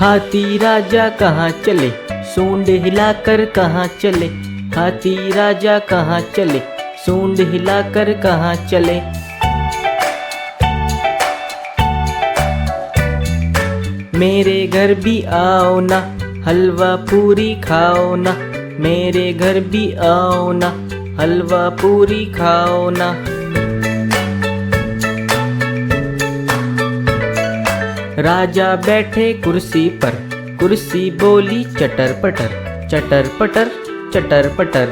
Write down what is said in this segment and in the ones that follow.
हाथी राजा कहाँ चले, सूंड हिलाकर कहाँ चले। हाथी राजा कहाँ चले, सूंड हिलाकर कहाँ चले। मेरे घर भी आओ ना, हलवा पूरी खाओ ना। मेरे घर भी आओ ना, हलवा पूरी खाओ ना। राजा बैठे कुर्सी पर, कुर्सी बोली चटर पटर, चटर पटर, चटर पटर।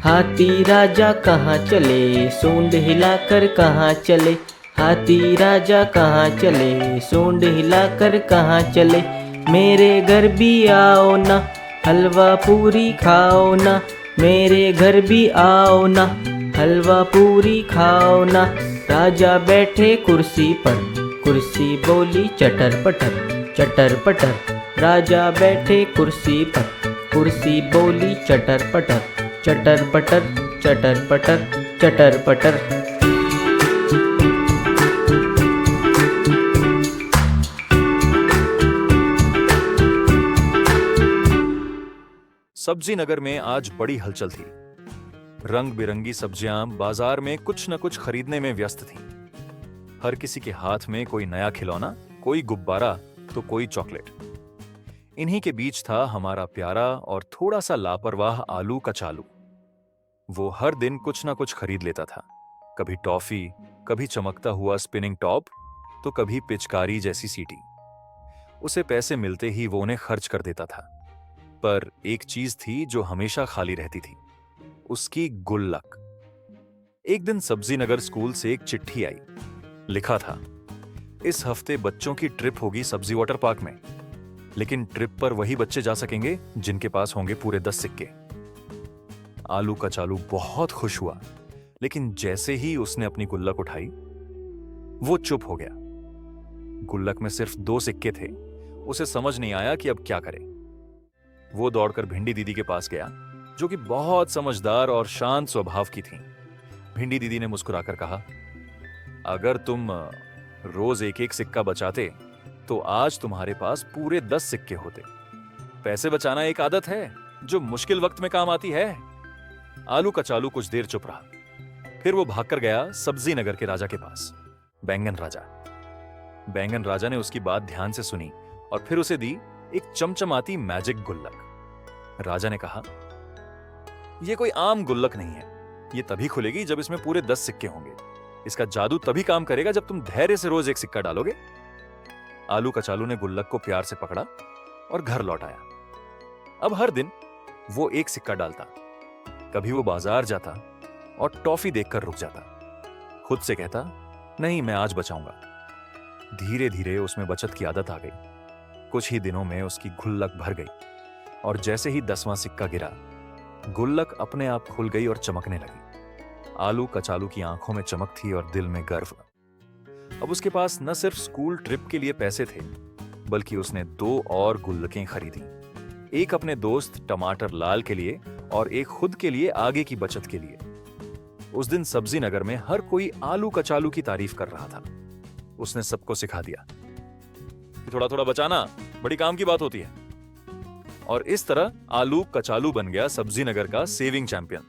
हाथी राजा कहाँ चले, सूंड हिलाकर कहाँ चले। हाथी राजा कहाँ चले, सूंड हिलाकर कहाँ चले। मेरे घर भी आओ ना, हलवा पूरी खाओ ना। मेरे घर भी आओ ना, हलवा पूरी खाओ ना। राजा बैठे कुर्सी पर, कुर्सी बोली चटर पटर, चटर पटर। राजा बैठे कुर्सी पर, कुर्सी बोली चटर पटर, चटर पटर, चटर पटर, चटर पटर। सब्जी नगर में आज बड़ी हलचल थी। रंग बिरंगी सब्जियां बाजार में कुछ न कुछ खरीदने में व्यस्त थीं। हर किसी के हाथ में कोई नया खिलौना, कोई गुब्बारा तो कोई चॉकलेट। इन्हीं के बीच था हमारा प्यारा और थोड़ा सा लापरवाह आलू कचालू। वो हर दिन कुछ न कुछ खरीद लेता था। कभी टॉफी, कभी चमकता हुआ स्पिनिंग टॉप, तो कभी पिचकारी जैसी सीटी। उसे पैसे मिलते ही वो उन्हें खर्च कर देता था। पर एक चीज थी जो हमेशा खाली रहती थी, उसकी गुल्लक। एक दिन सब्जी नगर स्कूल से एक चिट्ठी आई। लिखा था, इस हफ्ते बच्चों की ट्रिप होगी सब्जी वाटर पार्क में, लेकिन ट्रिप पर वही बच्चे जा सकेंगे जिनके पास होंगे पूरे 10 सिक्के। आलू कचालू बहुत खुश हुआ, लेकिन जैसे ही उसने अपनी गुल्लक उठाई, वो चुप हो गया। गुल्लक में सिर्फ 2 सिक्के थे। उसे समझ नहीं आया कि अब क्या करे। वो दौड़कर भिंडी दीदी के पास गया, जो कि बहुत समझदार और शांत स्वभाव की थीं। भिंडी दीदी ने मुस्कुराकर कहा, अगर तुम रोज एक एक सिक्का बचाते तो आज तुम्हारे पास पूरे 10 सिक्के होते। पैसे बचाना एक आदत है जो मुश्किल वक्त में काम आती है। आलू कचालू कुछ देर चुप रहा, फिर वो भागकर गया सब्जी नगर के राजा के पास, बैंगन राजा। बैंगन राजा ने उसकी बात ध्यान से सुनी और फिर उसे दी एक चमचमाती मैजिक गुल्लक। राजा ने कहा, यह कोई आम गुल्लक नहीं है। यह तभी खुलेगी जब इसमें पूरे 10 सिक्के होंगे। इसका जादू तभी काम करेगा जब तुम धैर्य से रोज एक सिक्का डालोगे। आलू कचालू ने गुल्लक को प्यार से पकड़ा और घर लौट आया। अब हर दिन वो एक सिक्का डालता। कभी वो बाजार जाता और टॉफी देखकर रुक जाता। खुद से कहता, नहीं, मैं आज बचाऊंगा। धीरे धीरे उसमें बचत की आदत आ गई। कुछ ही दिनों में उसकी गुल्लक भर गई और जैसे ही 10वां सिक्का गिरा, गुल्लक अपने आप खुल गई और चमकने लगी। आलू कचालू की आंखों में चमक थी और दिल में गर्व। अब उसके पास न सिर्फ स्कूल ट्रिप के लिए पैसे थे, बल्कि उसने 2 और गुल्लकें खरीदी। एक अपने दोस्त टमाटर लाल के लिए और एक खुद के लिए आगे की बचत के लिए। उस दिन सब्जी नगर में हर कोई आलू कचालू की तारीफ कर रहा था। उसने सबको सिखा दिया, थोड़ा थोड़ा बचाना बड़ी काम की बात होती है। और इस तरह आलू कचालू बन गया सब्जी नगर का सेविंग चैंपियन।